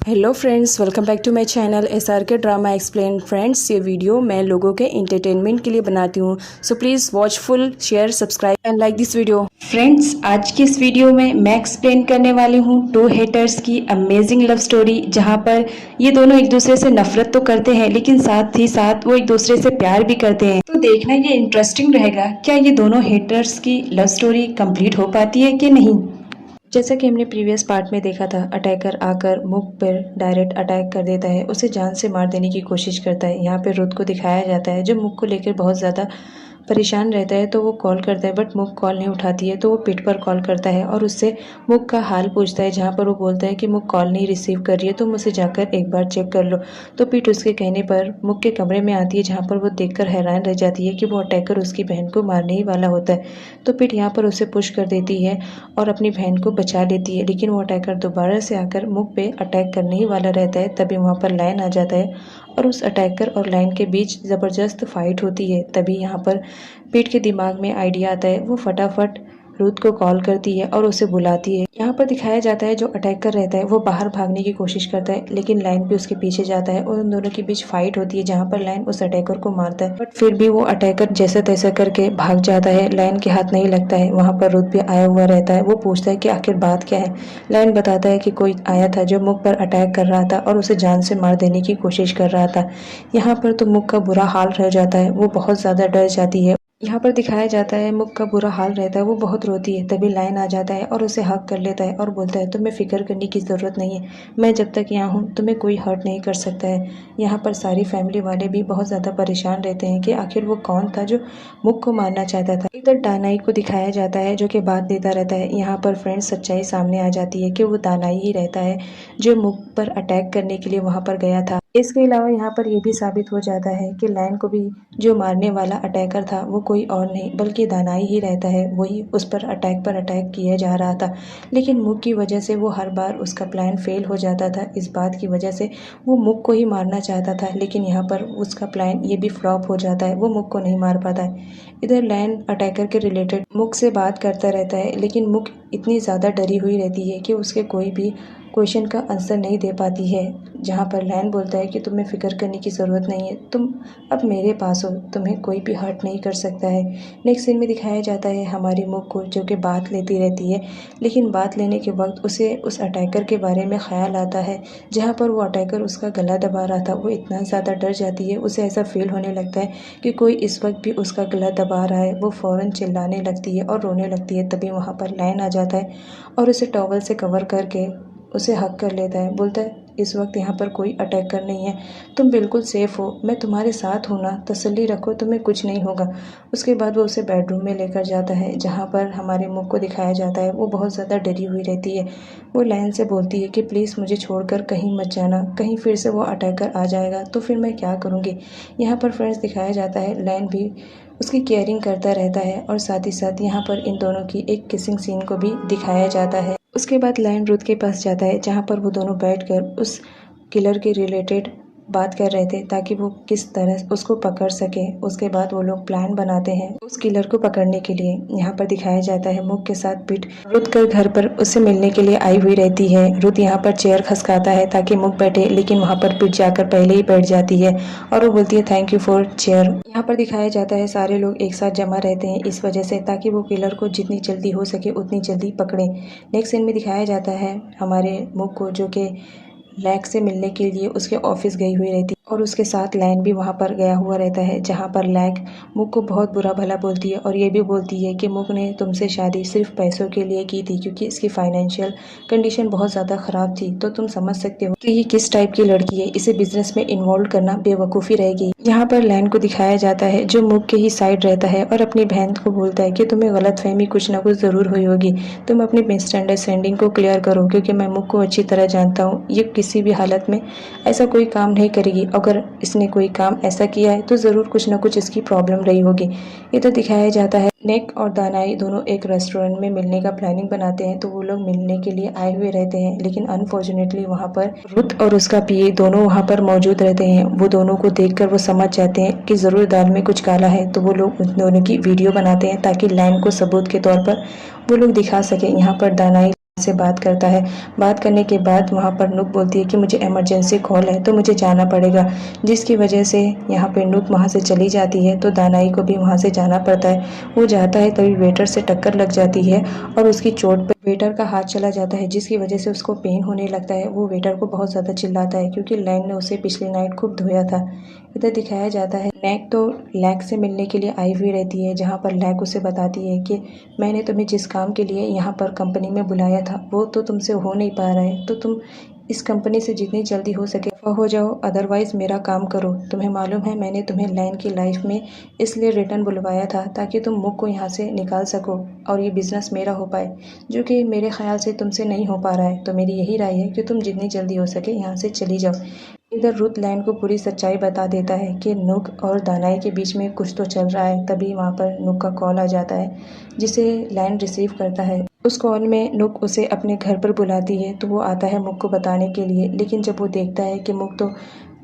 Hello friends, welcome back to my channel SRK drama explain. Friends, ये video मैं लोगों के एंटरटेनमेंट के लिए बनाती हूँ, so please watch full, share, subscribe and like this video. Friends, आज की इस वीडियो में मैं एक्सप्लेन करने वाली हूँ टू हेटर्स की अमेजिंग लव स्टोरी, जहाँ पर ये दोनों एक दूसरे से नफरत तो करते हैं लेकिन साथ ही साथ वो एक दूसरे से प्यार भी करते हैं। तो देखना ये इंटरेस्टिंग रहेगा, क्या ये दोनों हेटर्स की लव स्टोरी कंप्लीट हो पाती है कि नहीं। जैसा कि हमने प्रीवियस पार्ट में देखा था, अटैकर आकर मुक पर डायरेक्ट अटैक कर देता है, उसे जान से मार देने की कोशिश करता है। यहाँ पे रुत को दिखाया जाता है जो मुक को लेकर बहुत ज़्यादा परेशान रहता है, तो वो कॉल करता है बट मुक कॉल नहीं उठाती है, तो वो पिट पर कॉल करता है और उससे मुक का हाल पूछता है, जहाँ पर वो बोलता है कि मुक कॉल नहीं रिसीव कर रही है, तो मुझसे जाकर एक बार चेक कर लो। तो पिट उसके कहने पर मुक के कमरे में आती है, जहाँ पर वो देखकर हैरान रह जाती है कि वो अटैकर उसकी बहन को मारने ही वाला होता है। तो पिट यहाँ पर उसे पुश कर देती है और अपनी बहन को बचा लेती है, लेकिन वो अटैकर दोबारा से आकर मुक पे अटैक करने ही वाला रहता है। तभी वहाँ पर लायन आ जाता है और उस अटैकर और लायन के बीच ज़बरदस्त फाइट होती है। तभी यहाँ पर पीट के दिमाग में आइडिया आता है, वो फटाफट रुथ को कॉल करती है और उसे बुलाती है। यहाँ पर दिखाया जाता है जो अटैकर रहता है वो बाहर भागने की कोशिश करता है, लेकिन लायन भी उसके पीछे जाता है और उन दोनों के बीच फाइट होती है, जहाँ पर लायन उस अटैकर को मारता है, बट फिर भी वो अटैकर जैसा तैसा करके भाग जाता है। लायन के हाथ नहीं लगता है। वहाँ पर रुथ भी आया हुआ रहता है। वो पूछता है कि आखिर बात क्या है। लायन बताता है कि कोई आया था जो मुक पर अटैक कर रहा था और उसे जान से मार देने की कोशिश कर रहा था। यहाँ पर तो मुक का बुरा हाल रह जाता है, वो बहुत ज़्यादा डर जाती है। यहाँ पर दिखाया जाता है मुक का बुरा हाल रहता है, वो बहुत रोती है। तभी लायन आ जाता है और उसे हक कर लेता है और बोलता है तुम्हें फिक्र करने की ज़रूरत नहीं है, मैं जब तक यहाँ हूँ तुम्हें कोई हर्ट नहीं कर सकता है। यहाँ पर सारी फैमिली वाले भी बहुत ज़्यादा परेशान रहते हैं कि आखिर वो कौन था जो मुक को मारना चाहता था। इधर दानाई को दिखाया जाता है जो कि बात देता रहता है। यहाँ पर फ्रेंड्स सच्चाई सामने आ जाती है कि वो दानाई ही रहता है जो मुक पर अटैक करने के लिए वहाँ पर गया था। इसके अलावा यहाँ पर यह भी साबित हो जाता है कि लायन को भी जो मारने वाला अटैकर था वो कोई और नहीं बल्कि दानाई ही रहता है, वही उस पर अटैक किया जा रहा था। लेकिन मुक की वजह से वो हर बार उसका प्लान फेल हो जाता था। इस बात की वजह से वो मुक को ही मारना चाहता था, लेकिन यहाँ पर उसका प्लान ये भी फ्लॉप हो जाता है, वो मुक को नहीं मार पाता है। इधर लायन अटैकर के रिलेटेड मुक से बात करता रहता है, लेकिन मुक इतनी ज़्यादा डरी हुई रहती है कि उसके कोई भी क्वेश्चन का आंसर नहीं दे पाती है। जहाँ पर लायन बोलता है कि तुम्हें फ़िक्र करने की ज़रूरत नहीं है, तुम अब मेरे पास हो, तुम्हें कोई भी हर्ट नहीं कर सकता है। नेक्स्ट सीन में दिखाया जाता है हमारी मुक को, जो कि बात लेती रहती है, लेकिन बात लेने के वक्त उसे उस अटैकर के बारे में ख्याल आता है, जहाँ पर वो अटैकर उसका गला दबा रहा था। वो इतना ज़्यादा डर जाती है, उसे ऐसा फील होने लगता है कि कोई इस वक्त भी उसका गला दबा रहा है। वो फ़ौरन चिल्लाने लगती है और रोने लगती है। तभी वहाँ पर लायन आ जाता है और उसे टॉवल से कवर करके उसे हक कर लेता है। बोलता है इस वक्त यहाँ पर कोई अटैकर नहीं है, तुम बिल्कुल सेफ़ हो, मैं तुम्हारे साथ हूँ ना, तसल्ली रखो, तुम्हें कुछ नहीं होगा। उसके बाद वो उसे बेडरूम में लेकर जाता है, जहाँ पर हमारे मुक को दिखाया जाता है वो बहुत ज़्यादा डरी हुई रहती है। वो लायन से बोलती है कि प्लीज़ मुझे छोड़कर कहीं मत जाना, कहीं फिर से वो अटैकर आ जाएगा तो फिर मैं क्या करूँगी। यहाँ पर फ्रेंड्स दिखाया जाता है लायन भी उसकी केयरिंग करता रहता है और साथ ही साथ यहाँ पर इन दोनों की एक किसिंग सीन को भी दिखाया जाता है। उसके बाद लायन रुथ के पास जाता है, जहाँ पर वो दोनों बैठकर उस किलर के रिलेटेड बात कर रहे थे ताकि वो किस तरह उसको पकड़ सके। उसके बाद वो लोग प्लान बनाते हैं उस किलर को पकड़ने के लिए। यहाँ पर दिखाया जाता है मुक के साथ पिट रुथ के घर पर उससे मिलने के लिए आई हुई रहती है। रुथ यहाँ पर चेयर खसकाता है ताकि मुक बैठे, लेकिन वहाँ पर पिट जाकर पहले ही बैठ जाती है और वो बोलती है थैंक यू फॉर चेयर। यहाँ पर दिखाया जाता है सारे लोग एक साथ जमा रहते हैं इस वजह से, ताकि वो किलर को जितनी जल्दी हो सके उतनी जल्दी पकड़ें। नेक्स्ट सीन में दिखाया जाता है हमारे मुक को, जो कि लैक से मिलने के लिए उसके ऑफिस गई हुई रहती और उसके साथ लायन भी वहाँ पर गया हुआ रहता है, जहाँ पर लैक मुक को बहुत बुरा भला बोलती है और ये भी बोलती है कि मुक ने तुमसे शादी सिर्फ पैसों के लिए की थी, क्योंकि इसकी फाइनेंशियल कंडीशन बहुत ज़्यादा ख़राब थी। तो तुम समझ सकते हो कि ये किस टाइप की लड़की है, इसे बिजनेस में इन्वॉल्व करना बेवकूफ़ी रहेगी। यहाँ पर लायन को दिखाया जाता है जो मुक के ही साइड रहता है और अपनी बहन को बोलता है कि तुम्हें गलतफहमी कुछ ना कुछ ज़रूर हुई होगी, तुम अपनी मिसअंडरस्टैंडिंग को क्लियर करो, क्योंकि मैं मुक को अच्छी तरह जानता हूँ, ये किसी भी हालत में ऐसा कोई काम नहीं करेगी। अगर इसने कोई काम ऐसा किया है तो ज़रूर कुछ ना कुछ इसकी प्रॉब्लम रही होगी। इधर दिखाया जाता है नेक और दानाई दोनों एक रेस्टोरेंट में मिलने का प्लानिंग बनाते हैं, तो वो लोग मिलने के लिए आए हुए रहते हैं, लेकिन अनफॉर्चुनेटली वहाँ पर रुथ और उसका पीए दोनों वहाँ पर मौजूद रहते हैं। वो दोनों को देखकर वो समझ जाते हैं कि ज़रूर दाल में कुछ काला है, तो वो लोग उन दोनों की वीडियो बनाते हैं ताकि लायन को सबूत के तौर पर वो लोग दिखा सकें। यहाँ पर दानाई से बात करता है। बात करने के बाद वहाँ पर नुक बोलती है कि मुझे इमरजेंसी कॉल है तो मुझे जाना पड़ेगा, जिसकी वजह से यहाँ पे नुक वहाँ से चली जाती है। तो दानाई को भी वहाँ से जाना पड़ता है। वो जाता है तभी वेटर से टक्कर लग जाती है और उसकी चोट पर वेटर का हाथ चला जाता है, जिसकी वजह से उसको पेन होने लगता है। वो वेटर को बहुत ज़्यादा चिल्लाता है क्योंकि लैन ने उसे पिछली नाइट खूब धोया था। इधर दिखाया जाता है नेक तो लैक से मिलने के लिए आई हुई रहती है, जहाँ पर लैक उसे बताती है कि मैंने तुम्हें जिस काम के लिए यहाँ पर कंपनी में बुलाया था वो तो तुमसे हो नहीं पा रहा है, तो तुम इस कंपनी से जितनी जल्दी हो सके हो जाओ, अदरवाइज़ मेरा काम करो। तुम्हें मालूम है मैंने तुम्हें लैन की लाइफ में इसलिए रिटर्न बुलवाया था ताकि तुम मुख को यहाँ से निकाल सको और ये बिज़नेस मेरा हो पाए, जो कि मेरे ख्याल से तुमसे नहीं हो पा रहा है। तो मेरी यही राय है कि तुम जितनी जल्दी हो सके यहाँ से चली जाओ। इधर रुत लैन को पूरी सच्चाई बता देता है कि नुक और दानाई के बीच में कुछ तो चल रहा है। तभी वहाँ पर नुक का कॉल आ जाता है, जिसे लैन रिसीव करता है। उस कॉल में नुक उसे अपने घर पर बुलाती है, तो वो आता है मुक को बताने के लिए। लेकिन जब वो देखता है कि मुक तो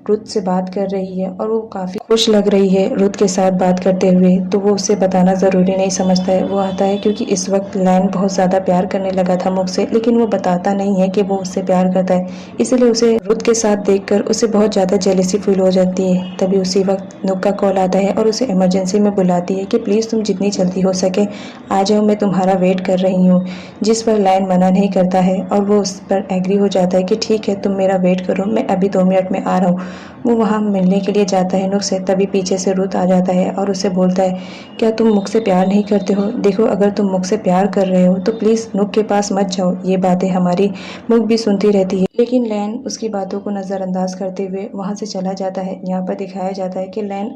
रुत से बात कर रही है और वो काफ़ी खुश लग रही है रुत के साथ बात करते हुए, तो वो उसे बताना ज़रूरी नहीं समझता है। वो आता है क्योंकि इस वक्त लैन बहुत ज़्यादा प्यार करने लगा था मुक से, लेकिन वो बताता नहीं है कि वो उससे प्यार करता है। इसलिए उसे रुत के साथ देखकर उसे बहुत ज़्यादा जेलसी फील हो जाती है। तभी उसी वक्त नुक का कॉल आता है और उसे इमरजेंसी में बुलाती है कि प्लीज़ तुम जितनी जल्दी हो सके आ जाओ, मैं तुम्हारा वेट कर रही हूँ। जिस पर लैन मना नहीं करता है और वो उस पर एग्री हो जाता है कि ठीक है तुम मेरा वेट करो, मैं अभी 2 मिनट में आ रहा हूँ। वो वहाँ मिलने के लिए जाता है नुक से। तभी पीछे से रुत आ जाता है और उसे बोलता है क्या तुम मुझ से प्यार नहीं करते हो? देखो अगर तुम मुझसे प्यार कर रहे हो तो प्लीज़ नुक के पास मत जाओ। ये बातें हमारी मुक भी सुनती रहती है, लेकिन लैन उसकी बातों को नज़रअंदाज करते हुए वहाँ से चला जाता है। यहाँ पर दिखाया जाता है कि लैन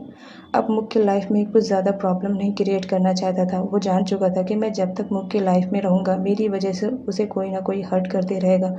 अब मुक की लाइफ में कुछ ज़्यादा प्रॉब्लम नहीं क्रिएट करना चाहता था। वो जान चुका था कि मैं जब तक मुक की लाइफ में रहूँगा मेरी वजह से उसे कोई ना कोई हर्ट करते रहेगा।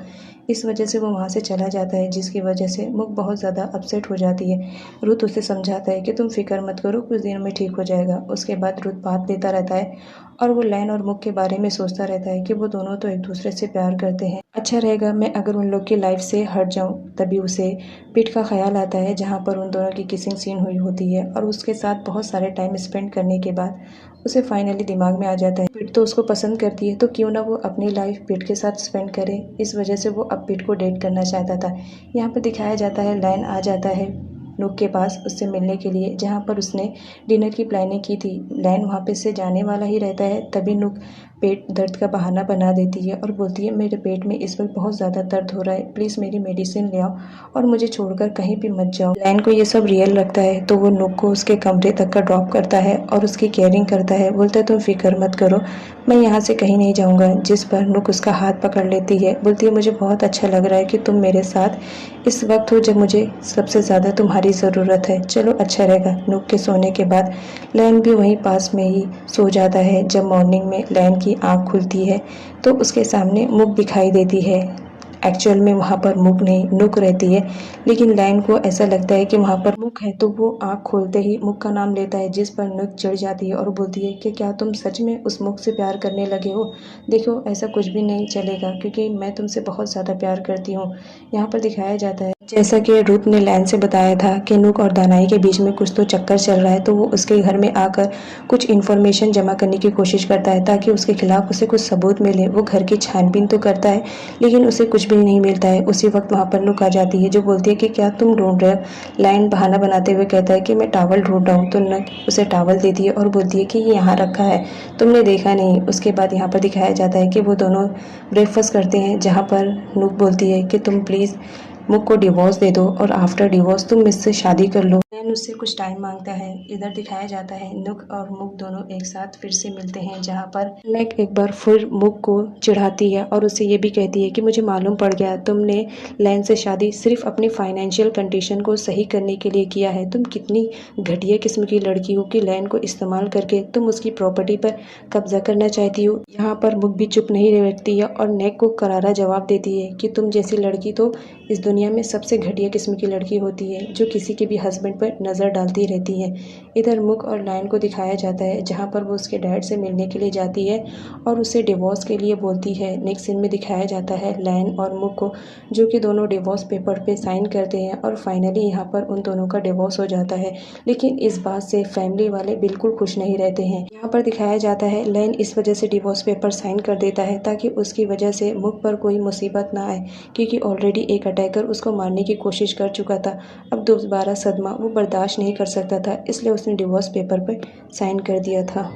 इस वजह से वो वहाँ से चला जाता है, जिसकी वजह से मुक बहुत ज़्यादा अपसेट हो जाती है। रुत उसे समझाता है कि तुम फिक्र मत करो, कुछ दिनों में ठीक हो जाएगा। उसके बाद रुत बात लेता रहता है और वो लैन और मुक के बारे में सोचता रहता है कि वो दोनों तो एक दूसरे से प्यार करते हैं। अच्छा रहेगा मैं अगर उन लोग की लाइफ से हट जाऊं। तभी उसे पिट का ख्याल आता है, जहां पर उन दोनों की किसिंग सीन हुई होती है और उसके साथ बहुत सारे टाइम स्पेंड करने के बाद उसे फाइनली दिमाग में आ जाता है पिट तो उसको पसंद करती है, तो क्यों ना वो अपनी लाइफ पिट के साथ स्पेंड करे। इस वजह से वो अब पिट को डेट करना चाहता था। यहाँ पर दिखाया जाता है लैन आ जाता है नुक के पास उससे मिलने के लिए, जहाँ पर उसने डिनर की प्लानिंग की थी। लैन वहाँ पे से जाने वाला ही रहता है, तभी नुक पेट दर्द का बहाना बना देती है और बोलती है मेरे पेट में इस वक्त बहुत ज़्यादा दर्द हो रहा है, प्लीज़ मेरी मेडिसिन ले आओ और मुझे छोड़कर कहीं भी मत जाओ। लैन को ये सब रियल लगता है, तो वो नुक को उसके कमरे तक का ड्रॉप करता है और उसकी केयरिंग करता है। बोलता है तुम फिक्र मत करो, मैं यहाँ से कहीं नहीं जाऊँगा। जिस पर नुक उसका हाथ पकड़ लेती है, बोलती है मुझे बहुत अच्छा लग रहा है कि तुम मेरे साथ इस वक्त हो जब मुझे सबसे ज़्यादा तुम्हारी ज़रूरत है। चलो अच्छा रहेगा। नुक के सोने के बाद लैन भी वहीं पास में ही सो जाता है। जब मॉर्निंग में लैन की आँख खुलती है तो उसके सामने मुक दिखाई देती है। एक्चुअल में वहाँ पर मुक नहीं नुक रहती है, लेकिन लैन को ऐसा लगता है कि वहाँ पर मुक है, तो वो आँख खोलते ही मुक का नाम लेता है, जिस पर नुक चढ़ जाती है और बोलती है कि क्या तुम सच में उस मुक से प्यार करने लगे हो? देखो ऐसा कुछ भी नहीं चलेगा क्योंकि मैं तुमसे बहुत ज़्यादा प्यार करती हूँ। यहाँ पर दिखाया जाता है जैसा कि रुत ने लैन से बताया था कि नुक और दानाई के बीच में कुछ तो चक्कर चल रहा है, तो वो उसके घर में आकर कुछ इन्फॉर्मेशन जमा करने की कोशिश करता है ताकि उसके खिलाफ उसे कुछ सबूत मिले। वो घर की छानबीन तो करता है लेकिन उसे कुछ भी नहीं मिलता है। उसी वक्त वहाँ पर नुक आ जाती है, जो बोलती है कि क्या तुम ढूंढ रहे हो? लैन बहाना बनाते हुए कहता है कि मैं टावल ढूंढ रहा हूँ, तो नुक उसे टावल देती है और बोलती है कि ये यहाँ रखा है, तुमने देखा नहीं। उसके बाद यहाँ पर दिखाया जाता है कि वो दोनों ब्रेकफास्ट करते हैं, जहाँ पर नुक बोलती है कि तुम प्लीज़ मुक को डिवोर्स दे दो और आफ्टर डिवोर्स तुम मुझसे शादी कर लो। लैन उससे कुछ टाइम मांगता है। इधर दिखाया जाता है नुक और मुक दोनों एक साथ फिर से मिलते हैं, जहाँ पर लैन एक बार फिर मुक को चिढ़ाती है और उससे ये भी कहती है कि मुझे मालूम पड़ गया तुमने लैन से शादी सिर्फ अपनी फाइनेंशियल कंडीशन को सही करने के लिए किया है। तुम कितनी घटिया किस्म की लड़की हो कि लैन को इस्तेमाल करके तुम उसकी प्रॉपर्टी पर कब्जा करना चाहती हो। यहाँ पर मुक भी चुप नहीं रहती है और नेक को करारा जवाब देती है कि तुम जैसी लड़की तो इस दुनिया में सबसे घटिया किस्म की लड़की होती है जो किसी के भी हस्बैंड पर नज़र डालती रहती है। इधर मुक और लायन को दिखाया जाता है जहाँ पर वो उसके डैड से मिलने के लिए जाती है और उसे डिवोर्स के लिए बोलती है। नेक्स्ट सीन में दिखाया जाता है लायन और मुक को, जो कि दोनों डिवोर्स पेपर पे साइन करते हैं और फाइनली यहाँ पर उन दोनों का डिवोर्स हो जाता है। लेकिन इस बात से फैमिली वाले बिल्कुल खुश नहीं रहते हैं। यहाँ पर दिखाया जाता है लायन इस वजह से डिवोर्स पेपर साइन कर देता है ताकि उसकी वजह से मुक पर कोई मुसीबत ना आए, क्योंकि ऑलरेडी एक अटैकर उसको मारने की कोशिश कर चुका था। अब दोबारा सदमा वो बर्दाश्त नहीं कर सकता था, इसलिए उसने डिवोर्स पेपर पर साइन कर दिया था।